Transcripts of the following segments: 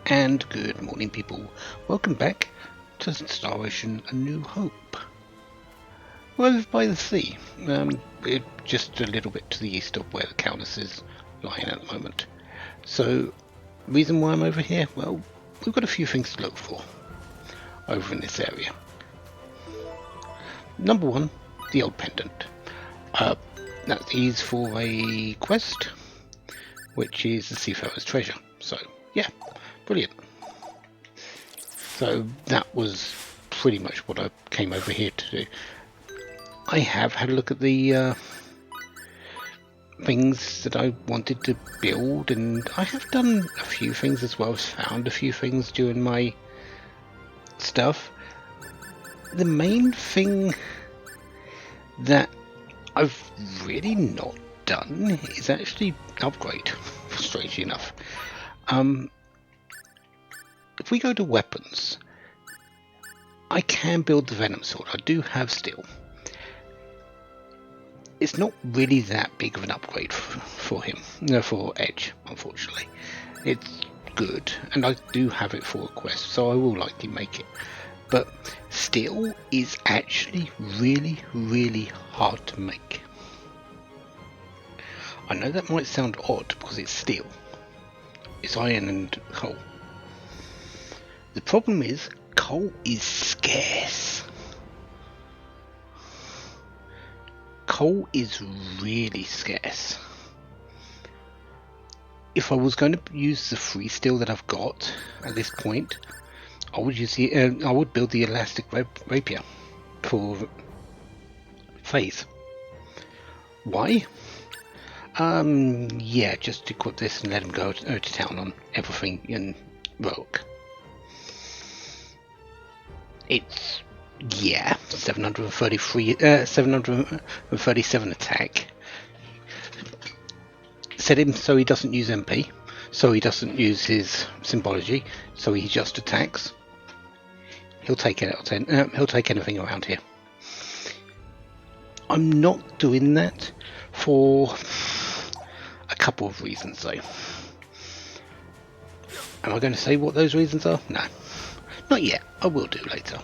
And good morning, people. Welcome back to Star Ocean A New Hope. We're over by the sea, just a little bit to the east of where the Countess is lying at the moment. So, reason why I'm over here? Well, we've got a few things to look for over in this area. Number one, the old pendant. That is for a quest, which is the Seafarer's Treasure. So, yeah, brilliant. So that was pretty much what I came over here to do. I have had a look at the things that I wanted to build, and I have done a few things as well as found a few things during my stuff. The main thing that I've really not done is actually upgrade, strangely enough. If we go to weapons, I can build the Venom Sword. I do have steel. It's not really that big of an upgrade for him, no, for Edge, unfortunately. It's good, and I do have it for a quest, so I will likely make it. But steel is actually really, really hard to make. I know that might sound odd because it's steel. It's iron and coal. The problem is, coal is scarce. Coal is really scarce. If I was going to use the free steel that I've got at this point, I would use I would build the elastic rapier for phase. Why? Yeah, just equip this and let him go to town on everything in Rogue. It's, yeah, 737 attack. Set him so he doesn't use MP, so he doesn't use his symbology, so he just attacks. He'll take it out. He'll take anything around here. I'm not doing that for a couple of reasons, though. Am I going to say what those reasons are? No. Not yet. I will do later.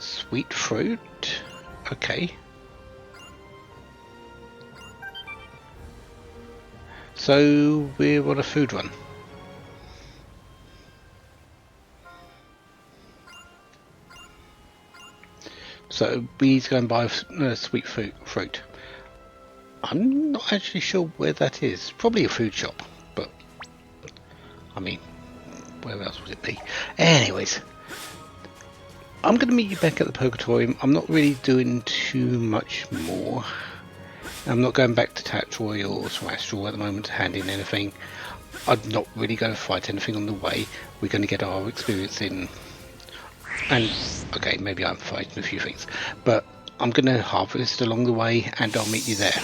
Sweet fruit, okay. So we're on a food run. So we need to go and buy sweet fruit. I'm not actually sure where that is. Probably a food shop, but I mean, where else would it be? Anyways. I'm going to meet you back at the Purgatorium. I'm not really doing too much more. I'm not going back to Tatroy or Astral at the moment to hand in anything. I'm not really going to fight anything on the way. We're going to get our experience in. And, okay, maybe I'm fighting a few things. But I'm going to harvest along the way and I'll meet you there.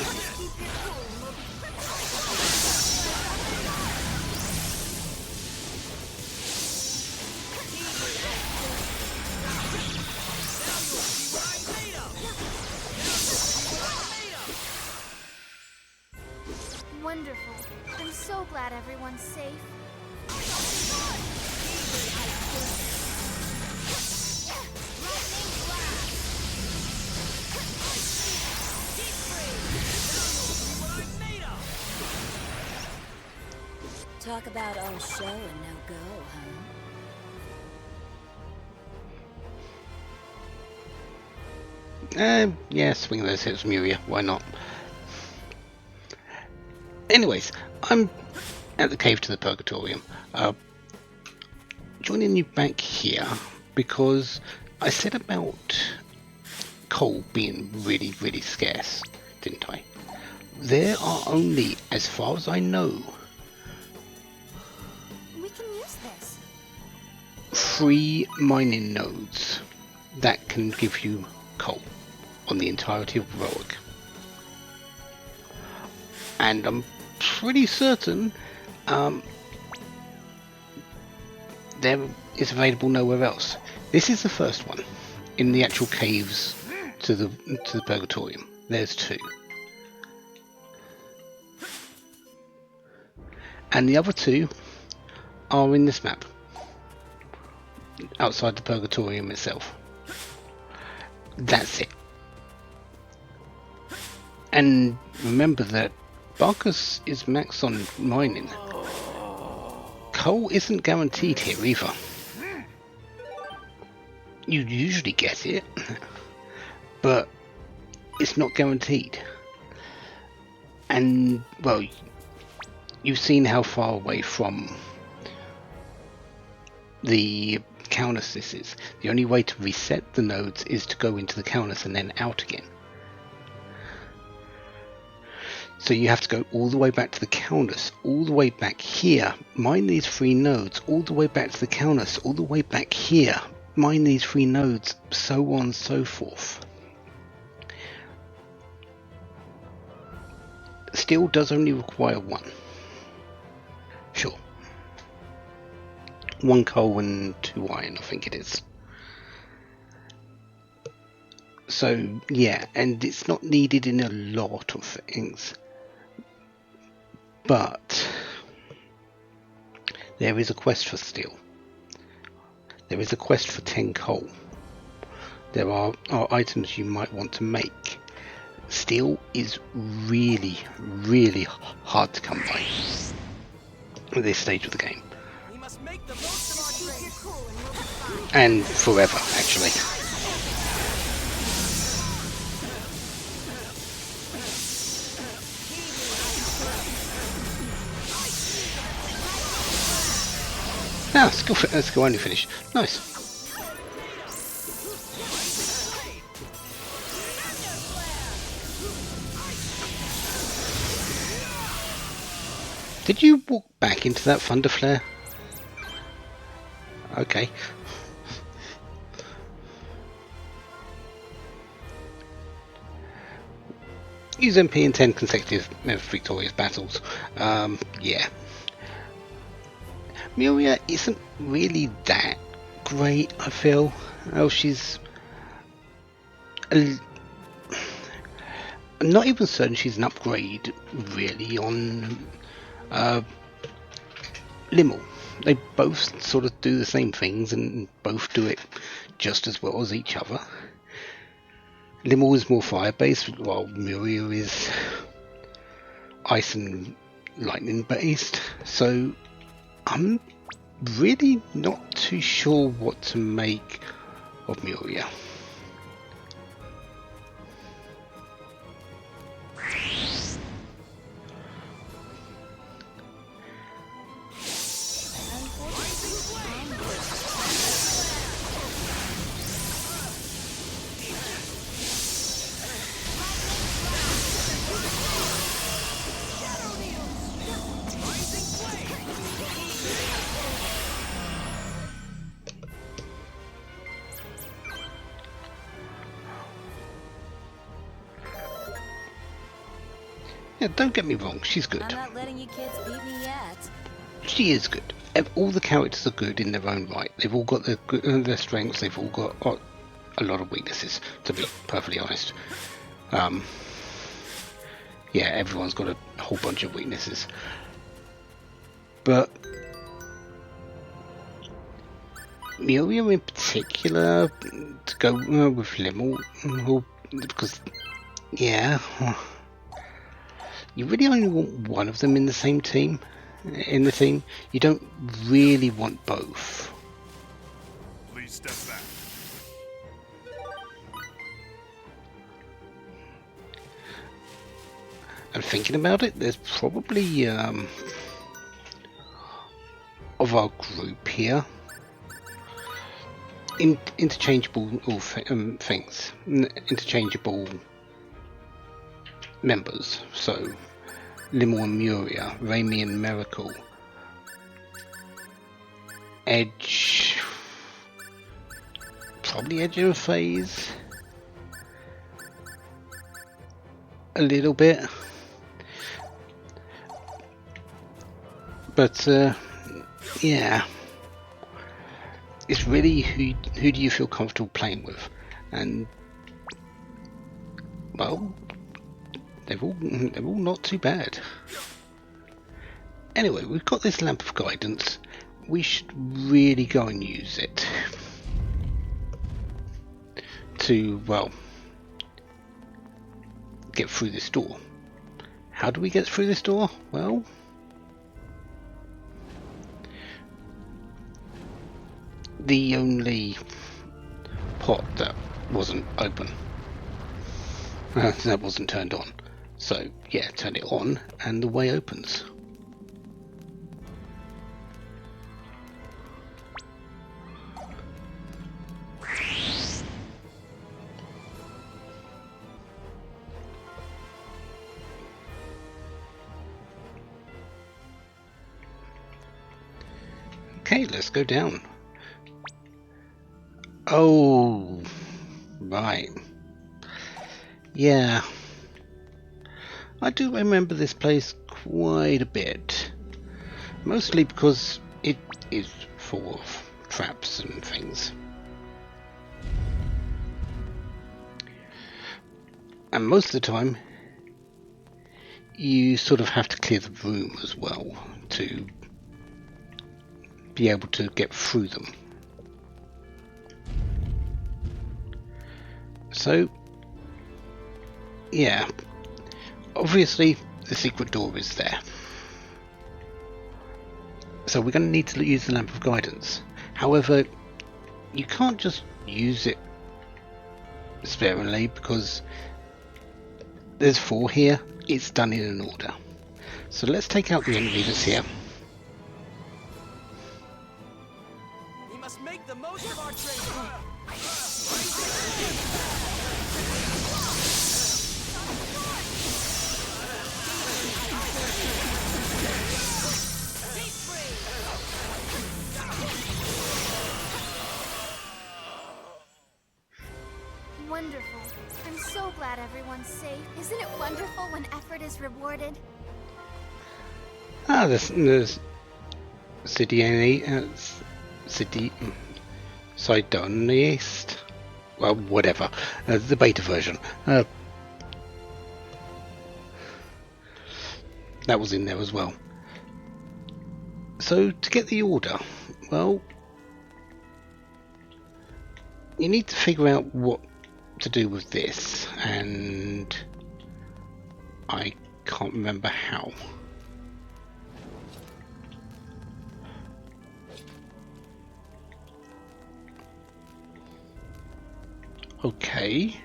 Wonderful. I'm so glad everyone's safe. Talk about all show and no go, huh? Yeah, swing those hips, Muria. Why not? Anyways, I'm at the cave to the Purgatorium. Joining you back here because I said about coal being really, really scarce, didn't I? There are only, as far as I know, We can use this. 3 mining nodes that can give you coal on the entirety of Roic. And I'm pretty certain there is available nowhere else. This is the first one in the actual caves to the Purgatorium. There's 2. And the other 2 are in this map, outside the Purgatorium itself. That's it. And remember that Barkus is max on mining. Coal isn't guaranteed here either. You usually get it, but it's not guaranteed. And, well, you've seen how far away from the Countess this is. The only way to reset the nodes is to go into the Countess and then out again. So you have to go all the way back to the Countess, all the way back here, mine these 3 nodes, all the way back to the Countess, all the way back here, mine these 3 nodes, so on and so forth. Steel does only require 1. Sure. 1 coal and 2 iron, I think it is. So, yeah, and it's not needed in a lot of things. But there is a quest for steel. There is a quest for 10 coal. There are items you might want to make. Steel is really, really hard to come by at this stage of the game. We must make the most of our trade. And forever, actually. Ah, skill only finished. Nice. Did you walk back into that thunder flare? Okay. Use MP in 10 consecutive victorious battles. Yeah. Miria isn't really that great, I feel. Oh, she's... I'm not even certain she's an upgrade, really, on Limmel. They both sort of do the same things and both do it just as well as each other. Limmel is more fire-based, while Miria is ice and lightning-based. So I'm really not too sure what to make of Miria. Yeah, don't get me wrong, she's good. I'm not letting you kids beat me yet. She is good. All the characters are good in their own right. They've all got their strengths. They've all got a lot of weaknesses, to be perfectly honest. Yeah, everyone's got a whole bunch of weaknesses. But Miria in particular, to go with Limmel, because, yeah, you really only want one of them in the same team. In the team, you don't really want both. Please step back. And thinking about it, there's probably of our group here interchangeable things, interchangeable members. So Limmel and Miria, Raimi and Miracle, Edge. probably edging a phase a little bit, but yeah, it's really who do you feel comfortable playing with, and well, they're all not too bad. Anyway, we've got this lamp of guidance. We should really go and use it to, well, get through this door. How do we get through this door? Well, the only pot that wasn't open, that wasn't turned on. So yeah, turn it on and the way opens. Okay, let's go down. Oh, right. Yeah. I do remember this place quite a bit. Mostly because it is full of traps and things. And most of the time, you sort of have to clear the room as well to be able to get through them. So, yeah, obviously the secret door is there. So we're going to need to use the lamp of guidance. However, you can't just use it sparingly because there's 4 here. It's done in an order. So let's take out the enemy that's here. We must make the most of our training. Wonderful. I'm so glad everyone's safe. Isn't it wonderful when effort is rewarded? Ah, there's Sidonist. Well, whatever. The beta version. That was in there as well. So to get the order, well, you need to figure out what to do with this, and I can't remember how. Okay.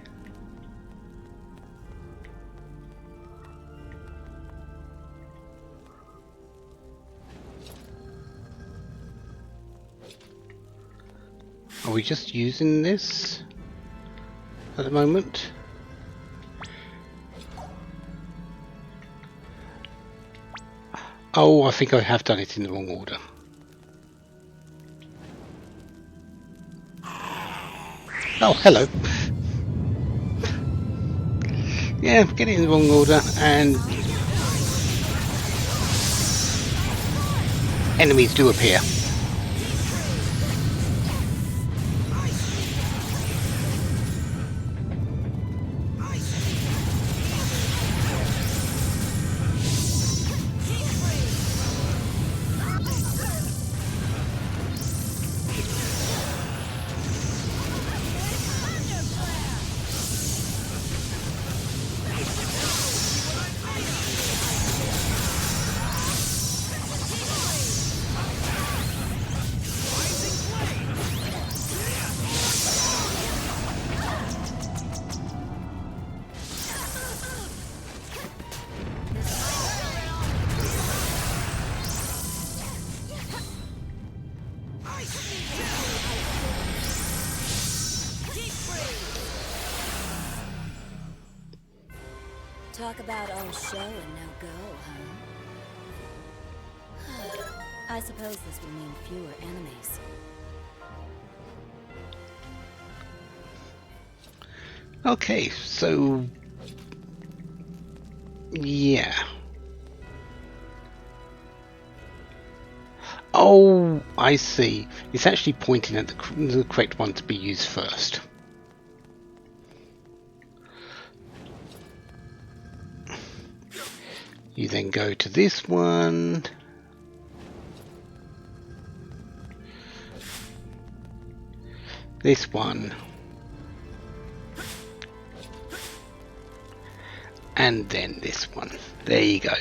Are we just using this at the moment? Oh, I think I have done it in the wrong order. Oh, hello. Yeah, get it in the wrong order, and enemies do appear. Talk about all show and no go, huh? I suppose this will mean fewer enemies. Okay, so yeah. Oh, I see. It's actually pointing at the correct one to be used first. You then go to this one. This one. And then this one. There you go.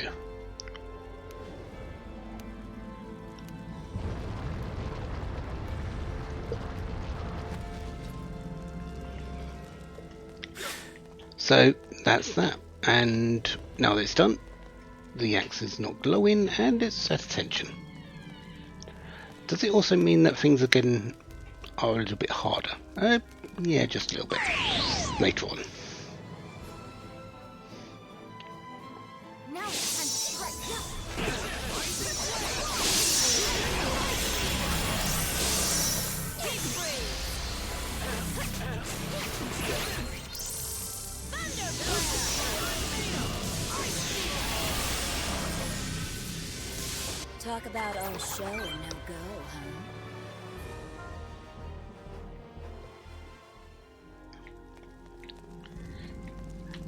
So that's that. And now that it's done, the axe is not glowing and it's at attention. Does it also mean that things are a little bit harder? Yeah, just a little bit later on. Now it's time to strike. Talk about all show and no go, huh?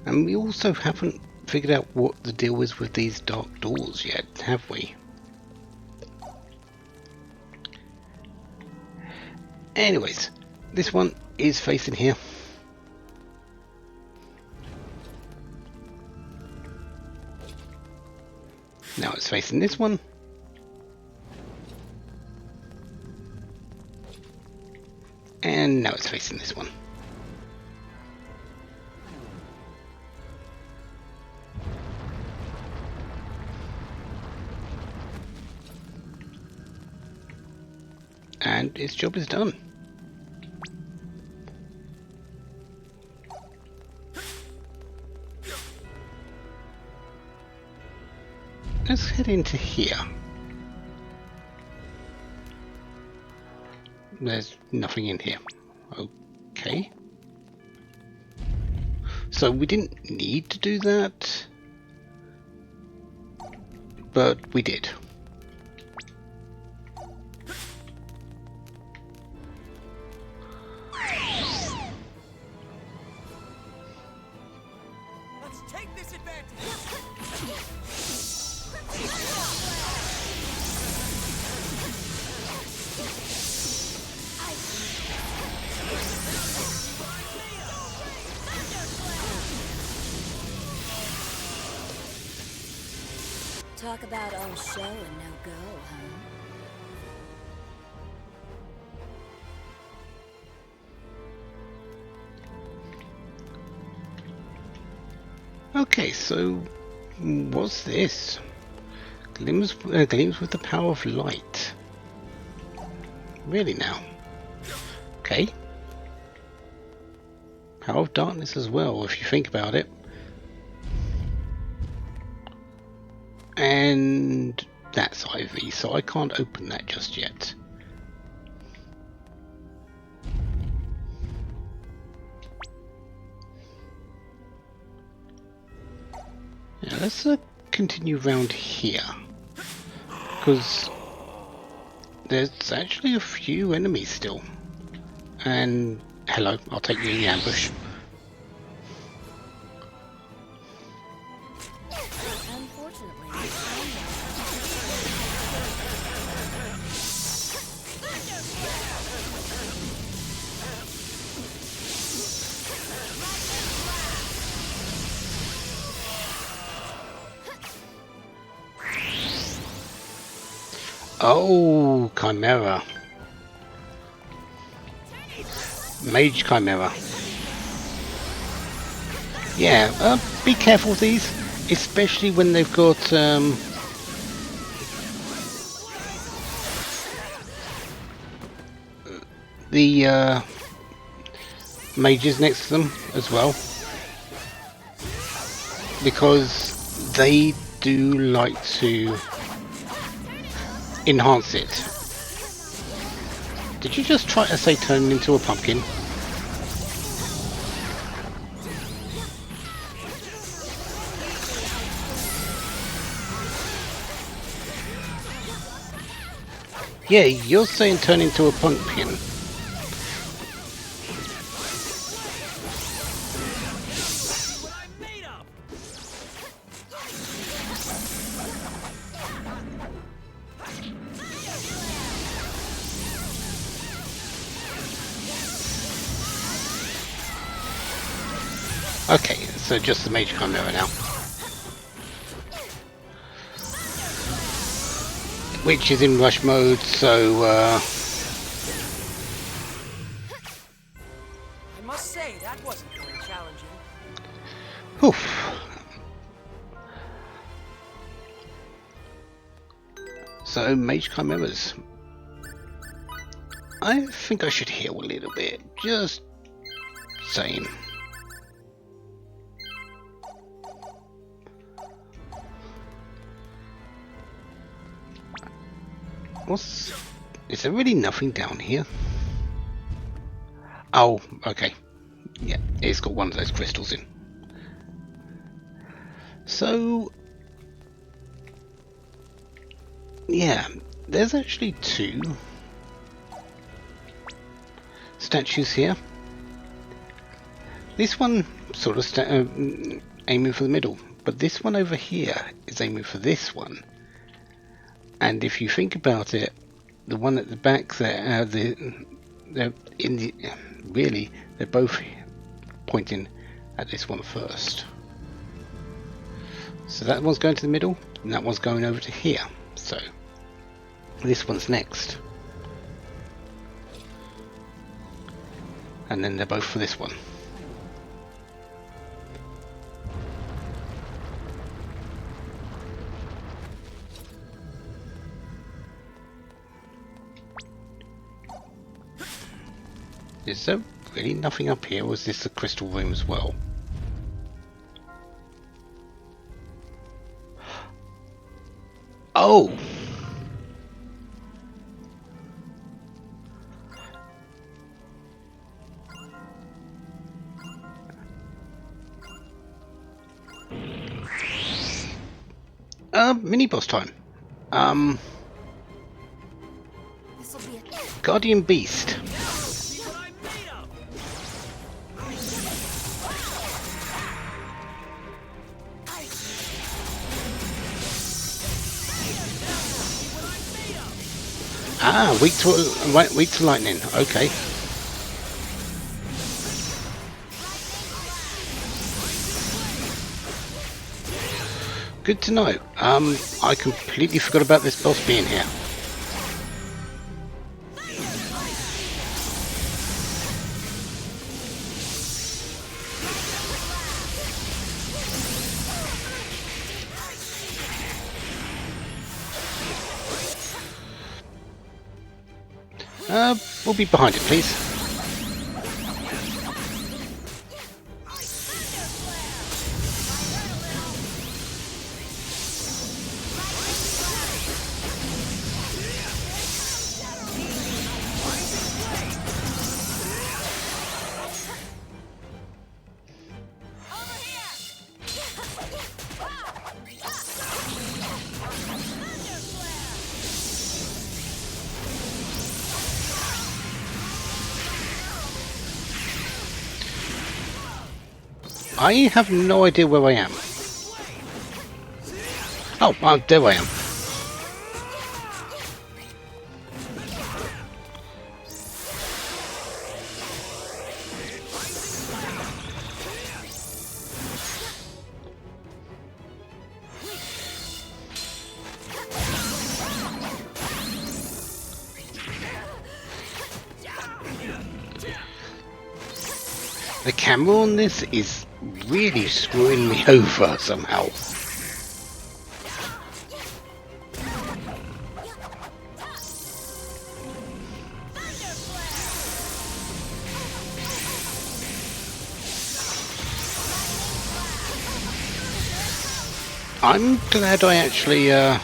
And we also haven't figured out what the deal is with these dark doors yet, have we? Anyways, this one is facing here. Now it's facing this one. And now it's facing this one. And its job is done. Let's head into here. There's nothing in here. Okay. So we didn't need to do that, but we did. Let's take this advantage. Talk about all show and no go, huh? Okay, so what's this? Gleams with the power of light. Really now? Okay. Power of darkness as well, if you think about it. And that's IV, so I can't open that just yet. Now let's continue round here, because there's actually a few enemies still. And hello, I'll take you in the ambush. Oh, Chimera. Mage Chimera. Yeah, be careful with these, especially when they've got the mages next to them as well, because they do like to enhance it. Did you just try to say turn into a pumpkin? Yeah, you're saying turn into a pumpkin. What I'm made of. Okay, so just the Mage Chimera now. Which is in rush mode, so I must say, that wasn't very challenging. oof. So Mage Chimeras. I think I should heal a little bit. Just saying. Is there really nothing down here? Oh, okay. Yeah, it's got one of those crystals in. So, yeah, there's actually two statues here. This one sort of aiming for the middle, but this one over here is aiming for this one. And if you think about it, the one at the back there, they're both pointing at this one first. So that one's going to the middle, and that one's going over to here. So this one's next, and then they're both for this one. Is there really nothing up here, or is this the crystal room as well? Oh! Mini boss time. This'll be a Guardian Beast. See what I'm made of. Ah, weak to lightning. Okay. Good to know. I completely forgot about this boss being here. We'll be behind it, please. I have no idea where I am. Oh, there I am. The camera on this is really screwing me over somehow. I'm glad I actually I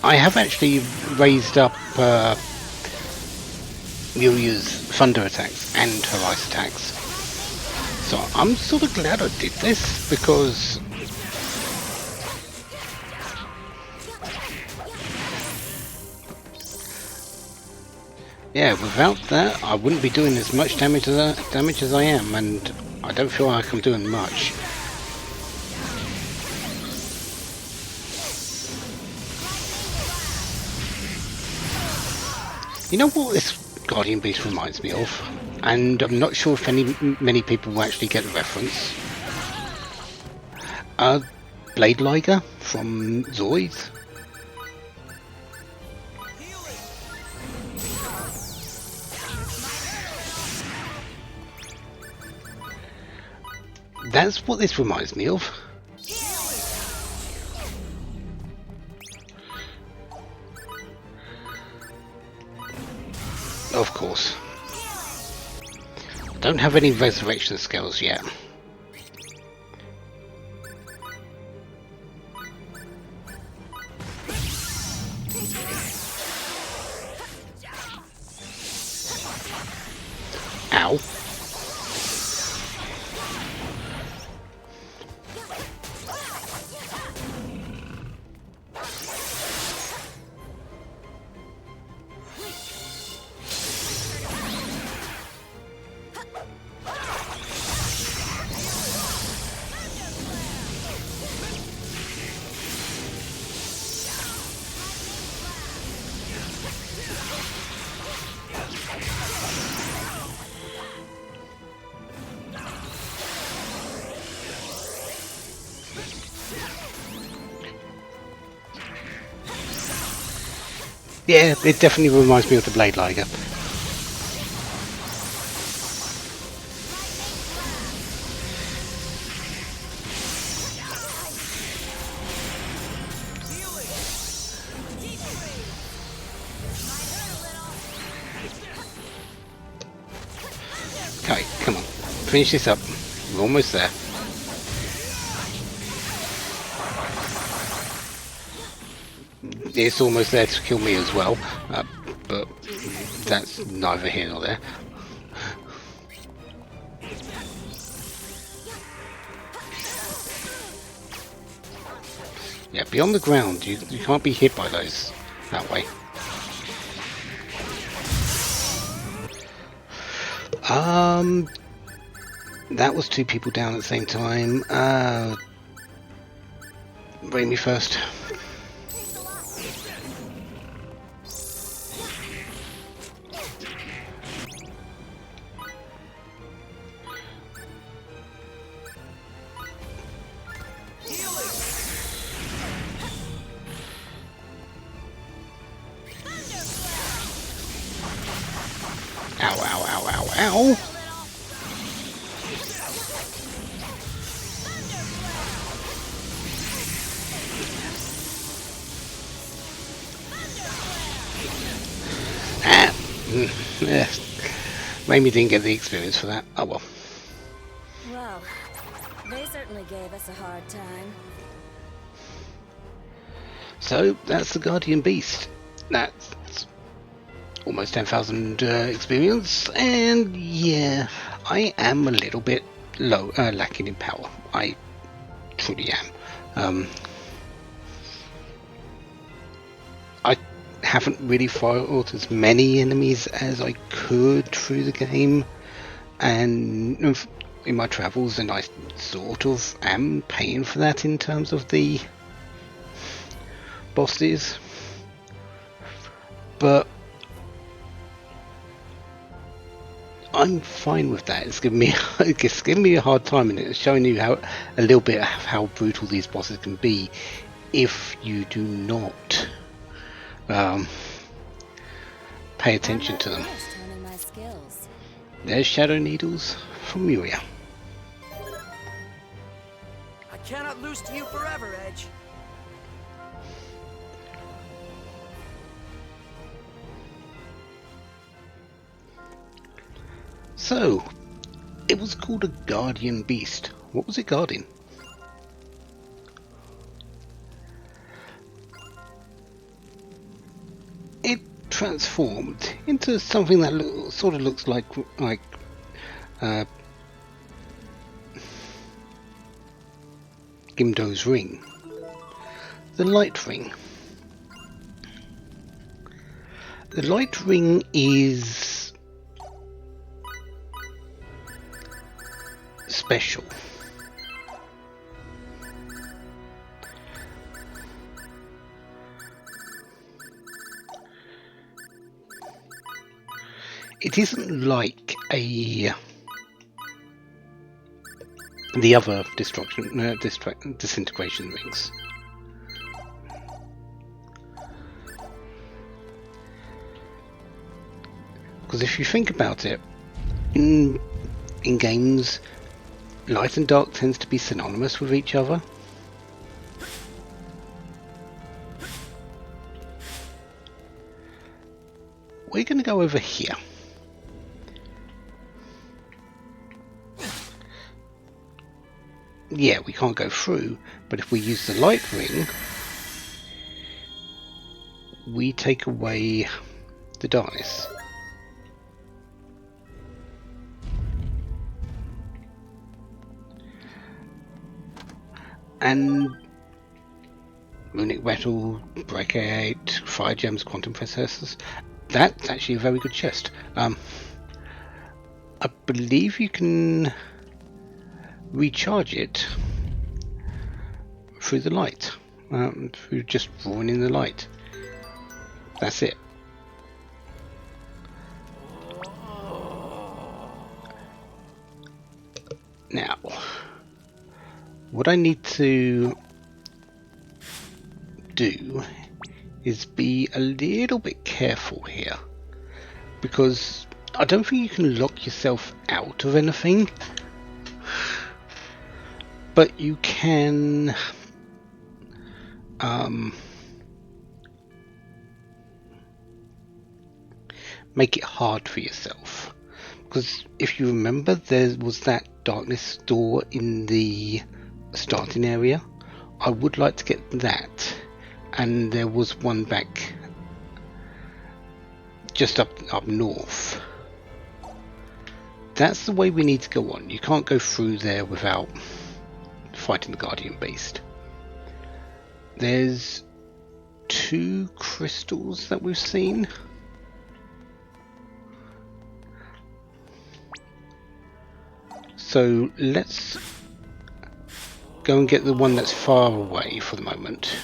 have actually raised up Muria's thunder attacks and her ice attacks. So I'm sort of glad I did this, because Yeah, without that, I wouldn't be doing as much damage as I am, and I don't feel like I'm doing much. You know what this Guardian Beast reminds me of? And I'm not sure if many people will actually get the reference. Blade Liger from Zoids. That's what this reminds me of. Of course. I don't have any resurrection skills yet. Ow. Yeah, it definitely reminds me of the Blade Liger. Okay, come on. Finish this up. We're almost there. It's almost there to kill me as well, but that's neither here nor there. Yeah, beyond the ground, you can't be hit by those that way. That was two people down at the same time. Bring me first. Ow, ow, ow, ow, ow! Ah! Yeah. Maybe didn't get the experience for that. Oh well. Well, they certainly gave us a hard time. So, that's the Guardian Beast. That's almost 10,000 experience, and yeah, I am a little bit low, lacking in power. I truly am. I haven't really fought as many enemies as I could through the game, and in my travels, and I sort of am paying for that in terms of the bosses, but I'm fine with that. It's giving me a hard time, and it's showing you how a little bit of how brutal these bosses can be if you do not pay attention to them. My skills. There's Shadow Needles from Muria. I cannot lose to you forever, Edge. So, it was called a Guardian Beast. What was it guarding? It transformed into something that sort of looks like Gimdo's ring, the light ring. The light ring is special. It isn't like the other disintegration rings. Because if you think about it, in games, light and dark tends to be synonymous with each other. We're going to go over here. Yeah, we can't go through, but if we use the light ring, we take away the darkness. And runic metal, breakate, fire gems, quantum processors. That's actually a very good chest. I believe you can recharge it through the light, through just drawing in the light. That's it. Now, what I need to do is be a little bit careful here, because I don't think you can lock yourself out of anything, but you can make it hard for yourself. Because if you remember, there was that darkness door in the starting area. I would like to get that, and there was one back just up north. That's the way we need to go on. You can't go through there without fighting the Guardian Beast. There's 2 crystals that we've seen. So let's go and get the one that's far away for the moment.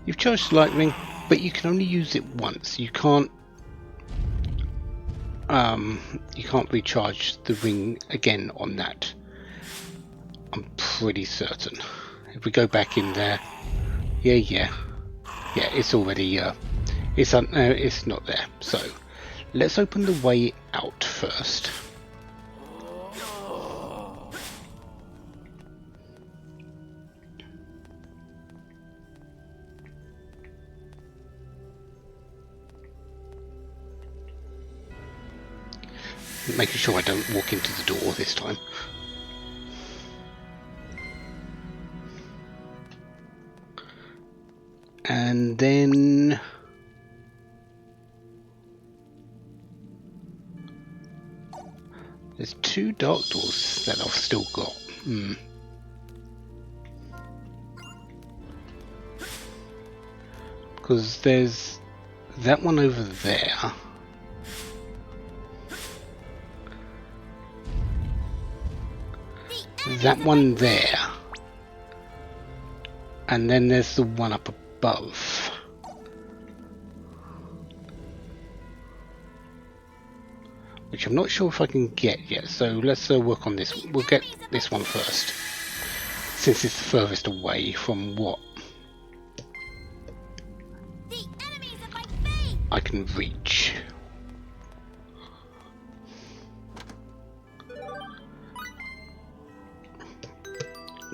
You've charged the light ring, but you can only use it once. You can't recharge the ring again on that. I'm pretty certain. If we go back in there, yeah, it's already it's not there. So let's open the way out first. Making sure I don't walk into the door this time. And then there's 2 dark doors that I've still got. Because there's that one over there. That one there. And then there's the one up above. Which I'm not sure if I can get yet, so let's work on this. We'll get this one first, since it's the furthest away from what I can reach.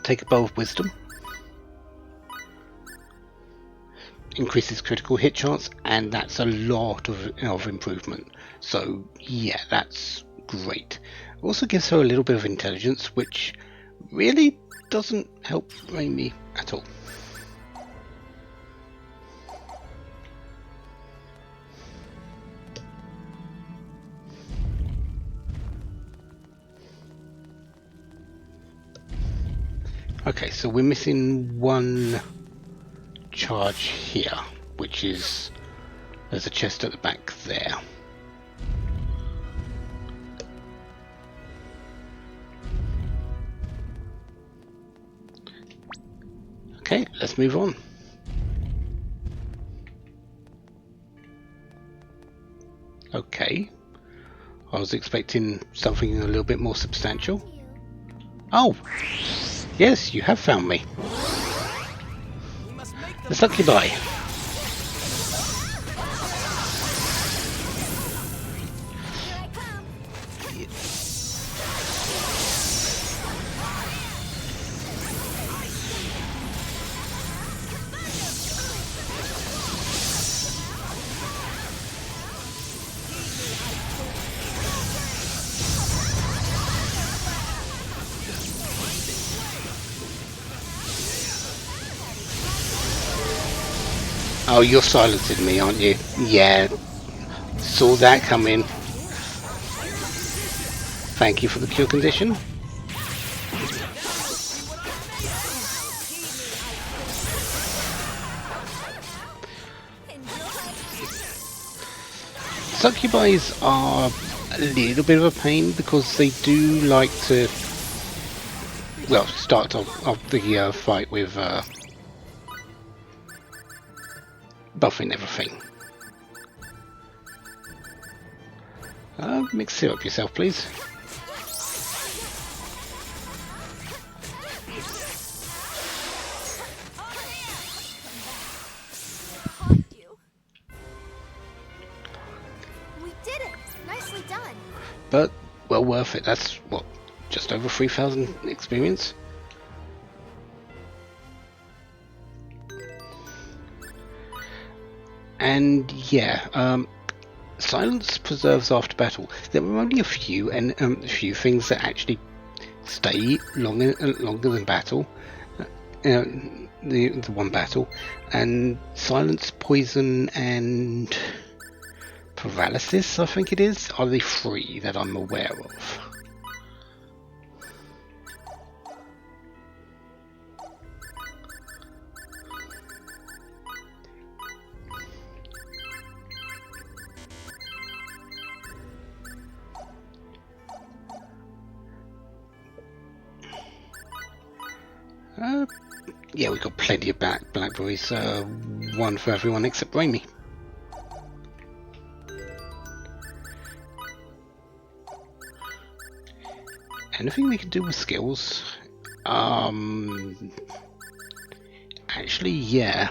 Take a bow of wisdom. Increases critical hit chance, and that's a lot of improvement. So yeah, that's great. Also gives her a little bit of intelligence, which really doesn't help Raimi at all. Okay, so we're missing one charge here, which is there's a chest at the back there. Okay, let's move on. Okay, I was expecting something a little bit more substantial. Oh, yes, you have found me. We must make them The succubi. Here I come. Oh, you're silencing me, aren't you? Yeah, saw that coming. Thank you for the cure condition. Succubis are a little bit of a pain because they do like to, well, start off the fight with buffing everything. Mix it up yourself, please. Caught you. We did it. Nicely done. But well worth it. That's what, just over 3,000 experience. And yeah, silence preserves after battle. There are only a few things that actually stay longer than battle. The one battle, and silence, poison, and paralysis, I think it is, are the three that I'm aware of. Yeah, we've got plenty of blackberries. One for everyone except Raimi. Anything we can do with skills? Actually, yeah.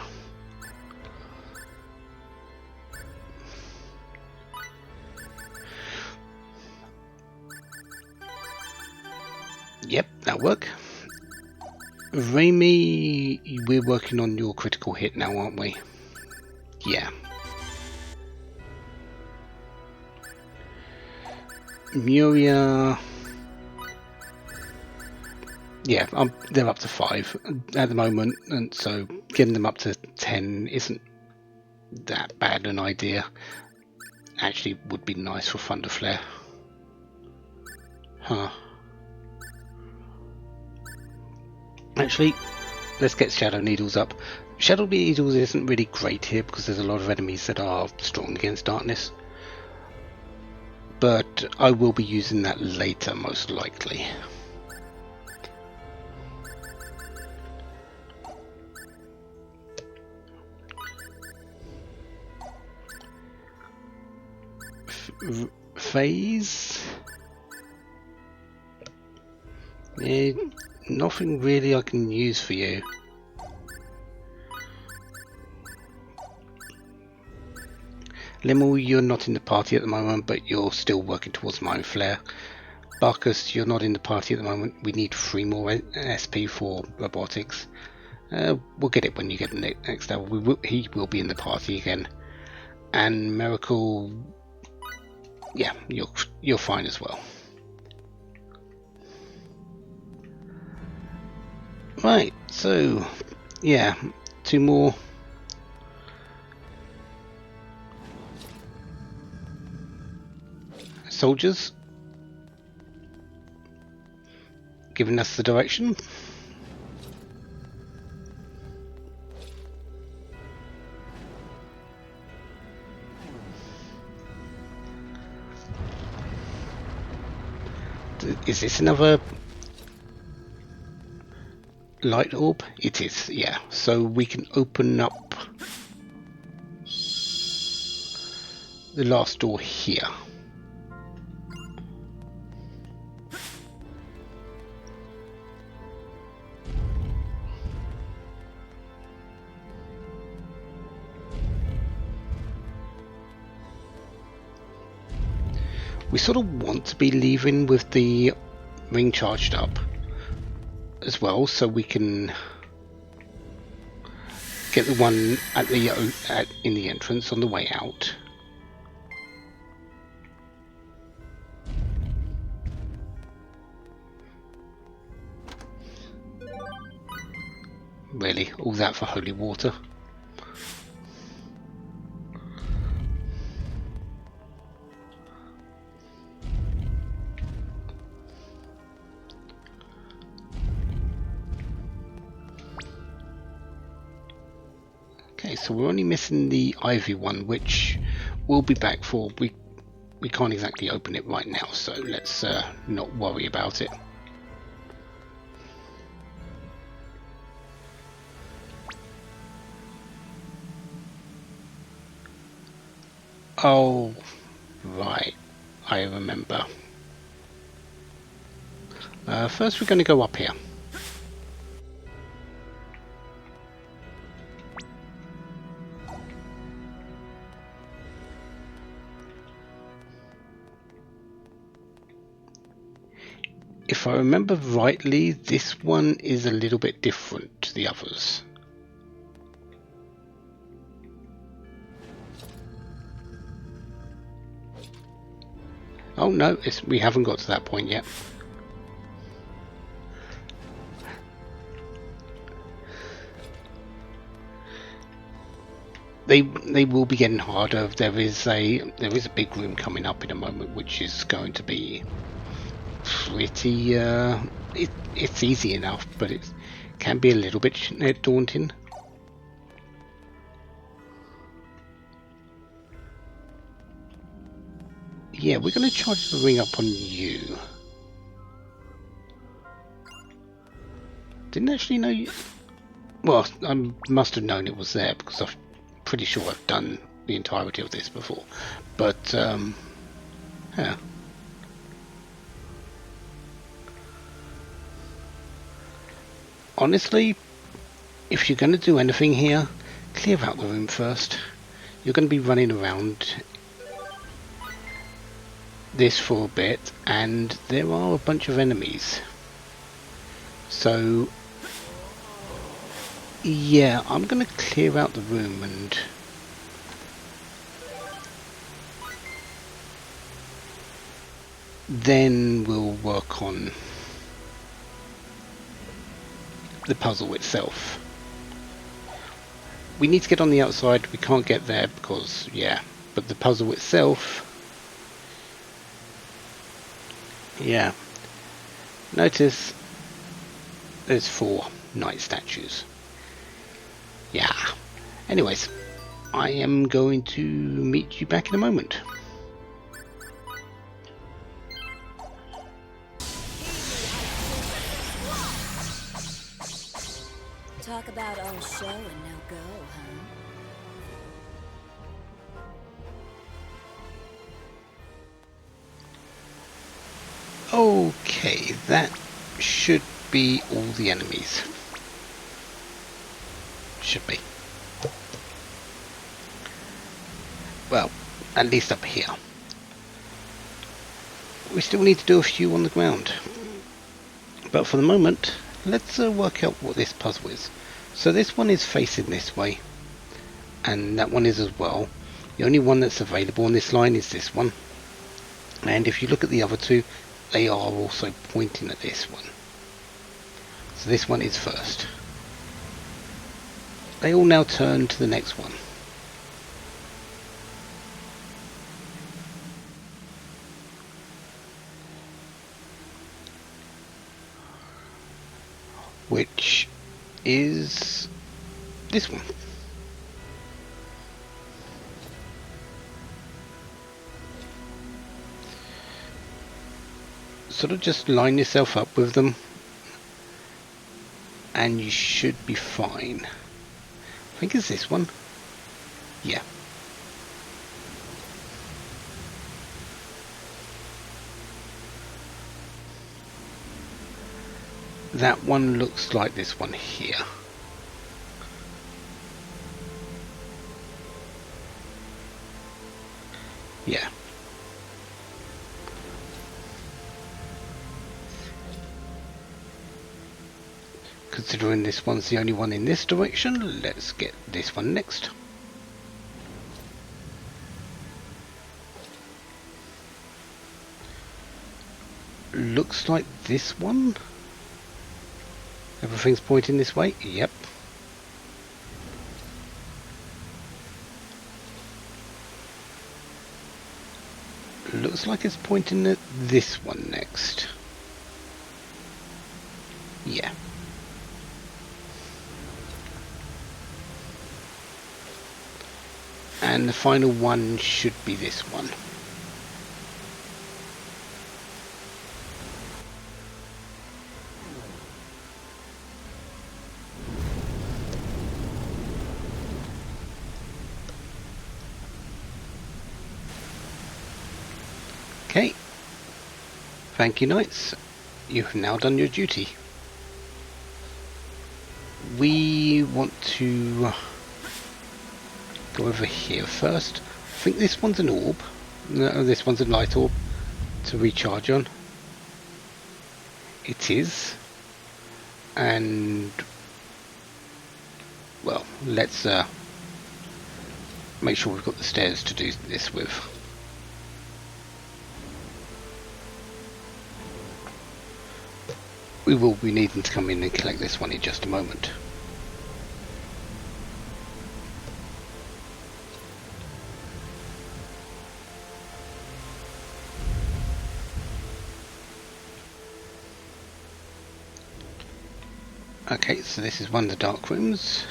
Yep, that'll work. Raimi, we're working on your critical hit now, aren't we? Yeah. Muria. Yeah, they're up to 5 at the moment, and so getting them up to 10 isn't that bad an idea. Actually, would be nice for Thunder Flare. Huh. Actually, let's get Shadow Needles up. Shadow Needles isn't really great here because there's a lot of enemies that are strong against darkness. But I will be using that later, most likely. Phase? Yeah, nothing really I can use for you. Limmel, you're not in the party at the moment, but you're still working towards Mind Flare. Barkus, you're not in the party at the moment. We need 3 more SP for robotics. We'll get it when you get the next level. He will be in the party again. And Miracle, yeah, you're fine as well. Right, so yeah, 2 more. Soldiers giving us the direction. Is this another light orb? It is, yeah. So we can open up the last door here. We sort of want to be leaving with the ring charged up as well, so we can get the one at the in the entrance on the way out. Really, all that for holy water? Okay, so we're only missing the ivy one, which we'll be back for. We can't exactly open it right now, so let's not worry about it. Oh, right, I remember. First we're going to go up here. If I remember rightly, this one is a little bit different to the others. Oh no, we haven't got to that point yet. They will be getting harder. There is a big room coming up in a moment, which is going to be pretty. It's easy enough, but it can be a little bit daunting. Yeah, we're going to charge the ring up on you. Didn't actually know you. Well, I must have known it was there because I'm pretty sure I've done the entirety of this before. But yeah. Honestly, if you're going to do anything here, clear out the room first. You're going to be running around this for a bit, and there are a bunch of enemies. So yeah, I'm going to clear out the room and then we'll work on the puzzle itself. We need to get on the outside. We can't get there because, yeah, but the puzzle itself, yeah. Notice there's 4 knight statues. Yeah. Anyways, I am going to meet you back in a moment. Talk about all show and no go, huh? Okay, that should be all the enemies. Should be. Well, at least up here. We still need to do a few on the ground. But for the moment, let's work out what this puzzle is. So this one is facing this way, and that one is as well. The only one that's available on this line is this one. And if you look at the other two, they are also pointing at this one. So this one is first. They all now turn to the next one. Which is this one. sort of just line yourself up with them and you should be fine. I think it's this one. Yeah. That one looks like this one here. Yeah. Considering this one's the only one in this direction, let's get this one next. Looks like this one. Everything's pointing this way. Yep. Looks like it's pointing at this one next. Yeah. And the final one should be this one. Okay. Thank you, knights. You have now done your duty. We want to go over here first. I think this one's an orb. No, this one's a light orb to recharge on. It is. And well, let's make sure we've got the stairs to do this with. We will be needing to come in and collect this one in just a moment. Okay, so this is one of the dark rooms.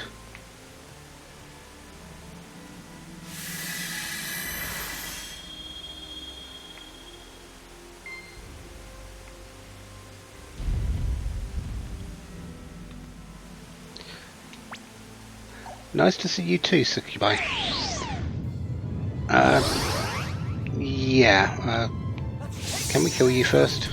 Nice to see you too, Sukubai. Yeah, can we kill you first?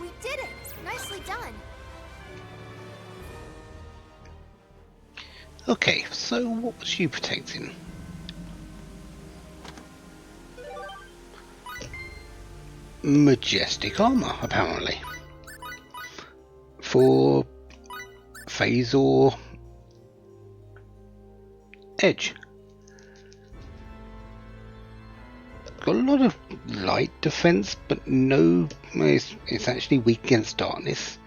We did it! Nicely done! Okay, so what was you protecting? Majestic armor, apparently. For phase or edge. Got a lot of light defense, but no, it's actually weak against darkness,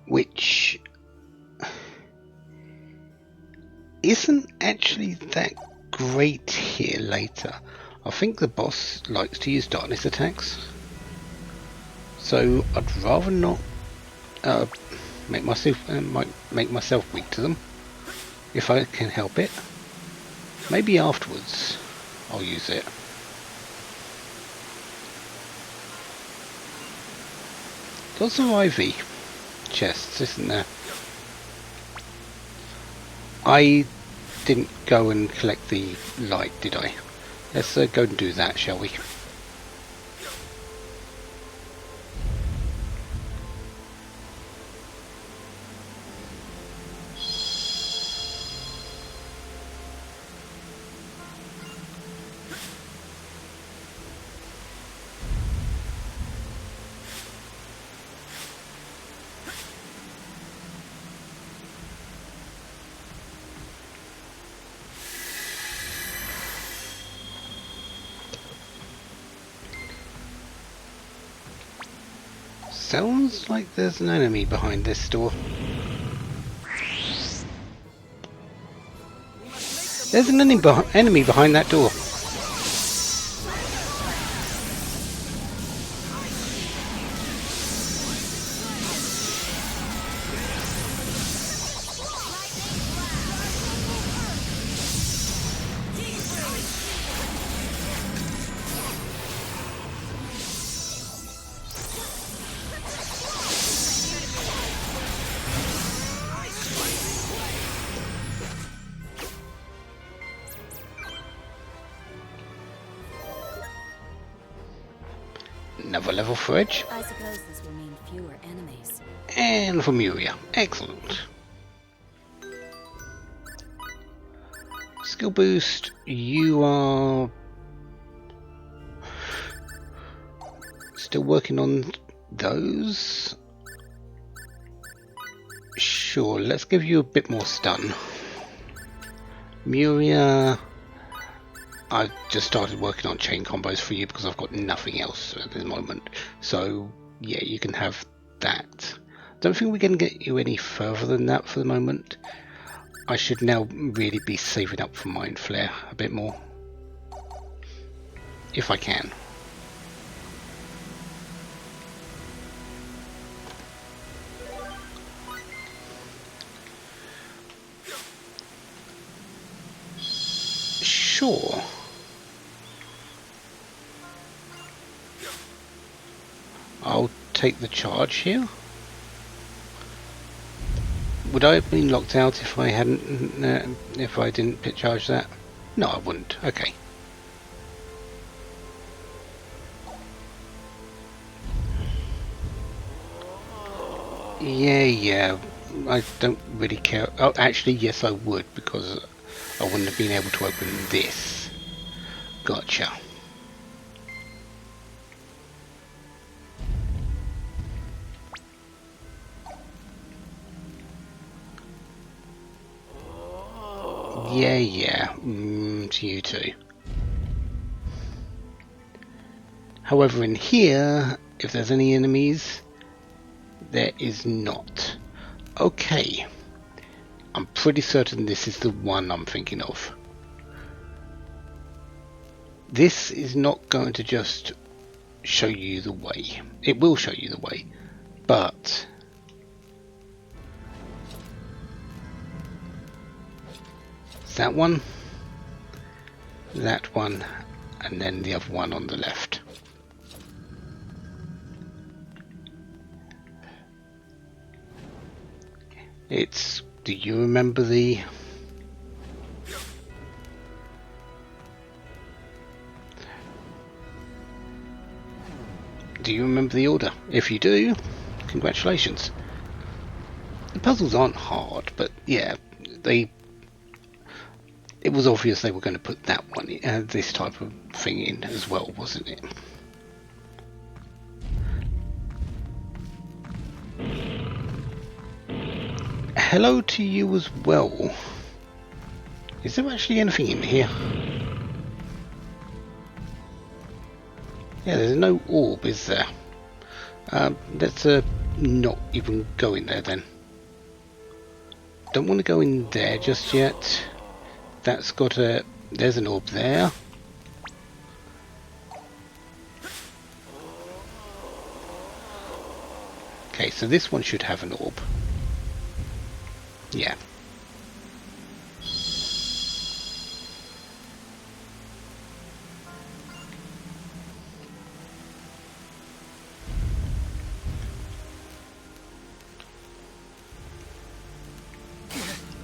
which isn't actually that great here later. I think the boss likes to use darkness attacks, so I'd rather not make myself weak to them if I can help it. Maybe afterwards I'll use it. Lots of IV chests, isn't there? I didn't go and collect the light, did I? Let's go and do that, shall we? Sounds like there's an enemy behind this door. There's an enemy behind that door. Another level for Edge. I suppose this will mean fewer enemies. And for Muria. Excellent. Skill boost. You are still working on those. Sure, let's give you a bit more stun. Muria, I've just started working on chain combos for you because I've got nothing else at the moment. So yeah, you can have that. Don't think we can get you any further than that for the moment. I should now really be saving up for Mind Flare a bit more, if I can. Sure. I'll take the charge here. Would I have been locked out if I hadn't, if I didn't pit charge that? No, I wouldn't. Okay. Yeah. I don't really care. Oh, actually, yes, I would, because I wouldn't have been able to open this. Gotcha. Yeah. To you too. However, in here, if there's any enemies, there is not. Okay. I'm pretty certain this is the one I'm thinking of. This is not going to just show you the way. It will show you the way, but that one, and then the other one on the left. It's, do you remember the order? If you do, congratulations. The puzzles aren't hard, but yeah, it was obvious they were going to put that one, this type of thing in as well, wasn't it? Hello to you as well. Is there actually anything in here? Yeah, there's no orb, is there? Let's not even go in there then. Don't want to go in there just yet. That's got a... there's an orb there. Okay, so this one should have an orb. Yeah.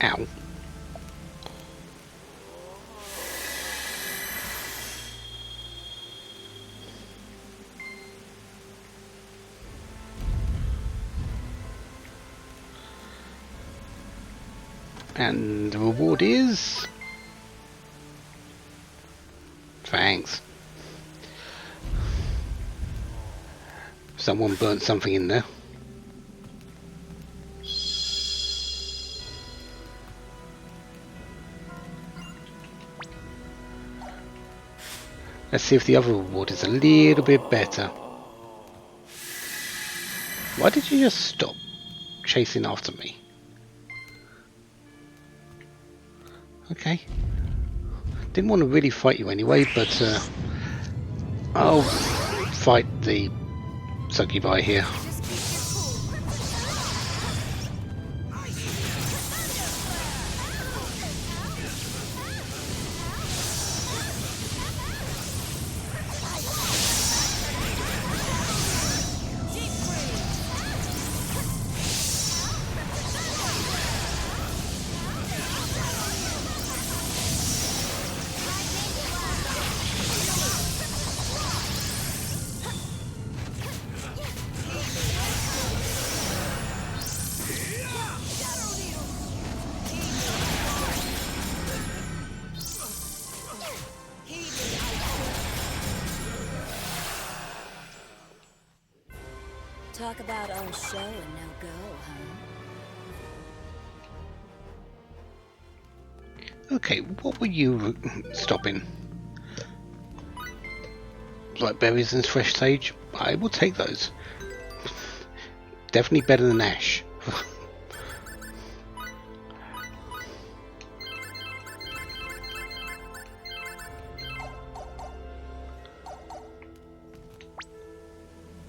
Ow. And the reward is... thanks. Someone burnt something in there. Let's see if the other reward is a little bit better. Why did you just stop chasing after me? Okay. Didn't want to really fight you anyway, but I'll fight the succubi here. Just keep your cool. Talk about all show and no go, huh? Okay, what were you stopping? Like berries and fresh sage? I will take those. Definitely better than ash.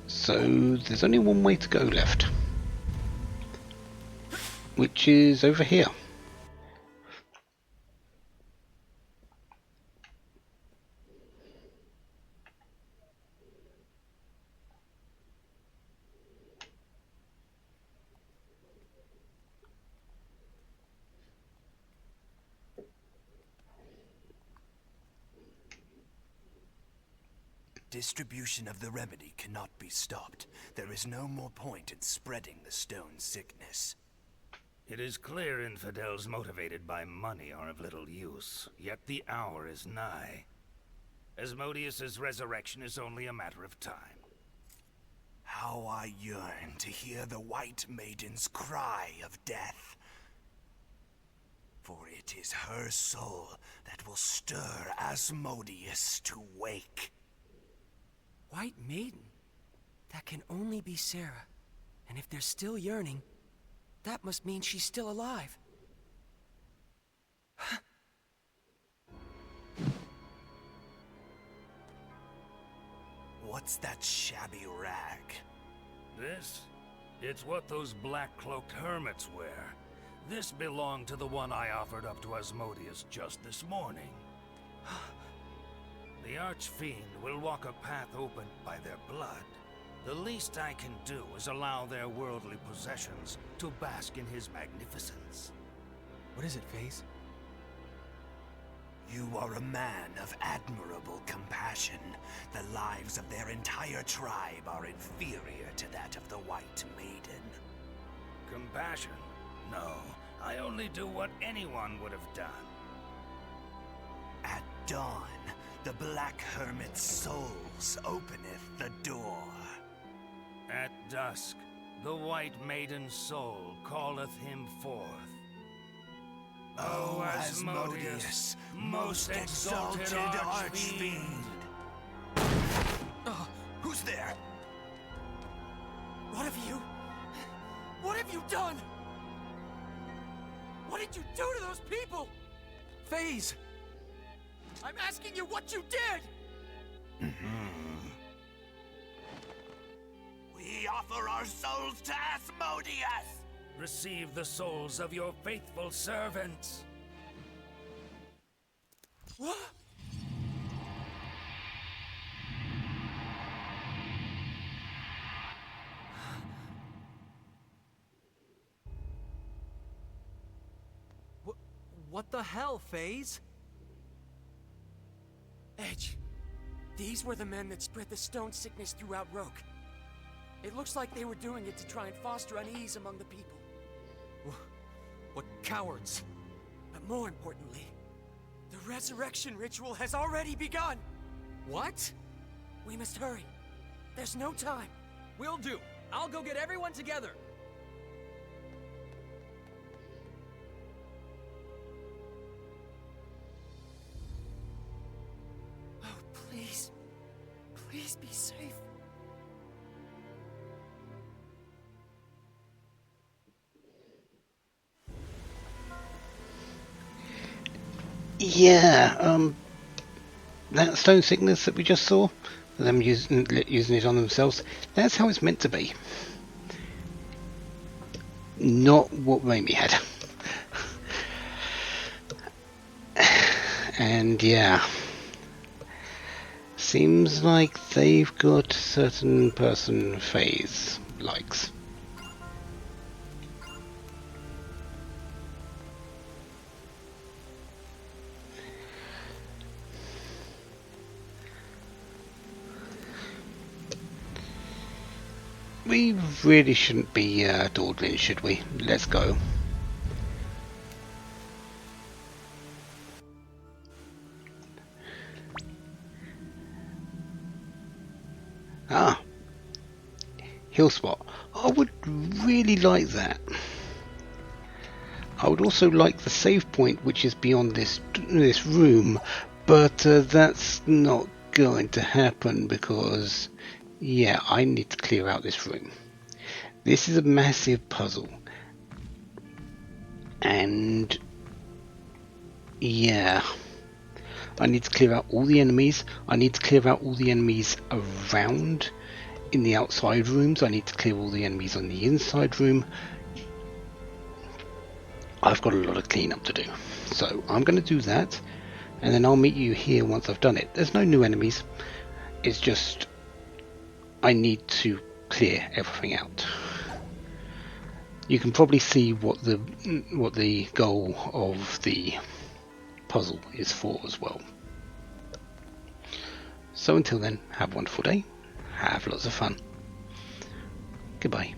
So there's only one way to go left, which is over here. Distribution of the remedy cannot be stopped. There is no more point in spreading the stone sickness. It is clear infidels motivated by money are of little use, yet the hour is nigh. Asmodeus's resurrection is only a matter of time. How I yearn to hear the White Maiden's cry of death. For it is her soul that will stir Asmodeus to wake. White Maiden? That can only be Sarah. And if they're still yearning, that must mean she's still alive. What's that shabby rag? This? It's what those black-cloaked hermits wear. This belonged to the one I offered up to Asmodeus just this morning. The Archfiend will walk a path opened by their blood. The least I can do is allow their worldly possessions to bask in his magnificence. What is it, FaZe? You are a man of admirable compassion. The lives of their entire tribe are inferior to that of the White Maiden. Compassion? No, I only do what anyone would have done. At dawn, the Black Hermit's souls openeth the door. At dusk, the White Maiden's soul calleth him forth. O Asmodeus, most exalted Archfiend! Who's there? What have you... What have you done? What did you do to those people? FaZe! I'm asking you what you did! We offer our souls to Asmodeus! Receive the souls of your faithful servants. What? What the hell, FaZe? Edge, these were the men that spread the stone sickness throughout Roke. It looks like they were doing it to try and foster unease among the people. What cowards! But more importantly, the resurrection ritual has already begun! What? We must hurry. There's no time. Will do. I'll go get everyone together. Oh, please. Please be safe. Yeah, that stone sickness that we just saw, them using it on themselves, that's how it's meant to be. Not what Raimi had. And yeah, seems like they've got certain person phase likes. We really shouldn't be dawdling, should we? Let's go. Ah, hill spot. I would really like that. I would also like the save point, which is beyond this room, but that's not going to happen because, yeah, I need to clear out this room. This is a massive puzzle, and yeah, I need to clear out all the enemies. I need to clear out all the enemies around in the outside rooms. I need to clear all the enemies on the inside room. I've got a lot of cleanup to do, so I'm going to do that, and then I'll meet you here once I've done it. There's no new enemies, it's just I need to clear everything out. You can probably see what the goal of the puzzle is for as well. So until then, have a wonderful day, have lots of fun, goodbye.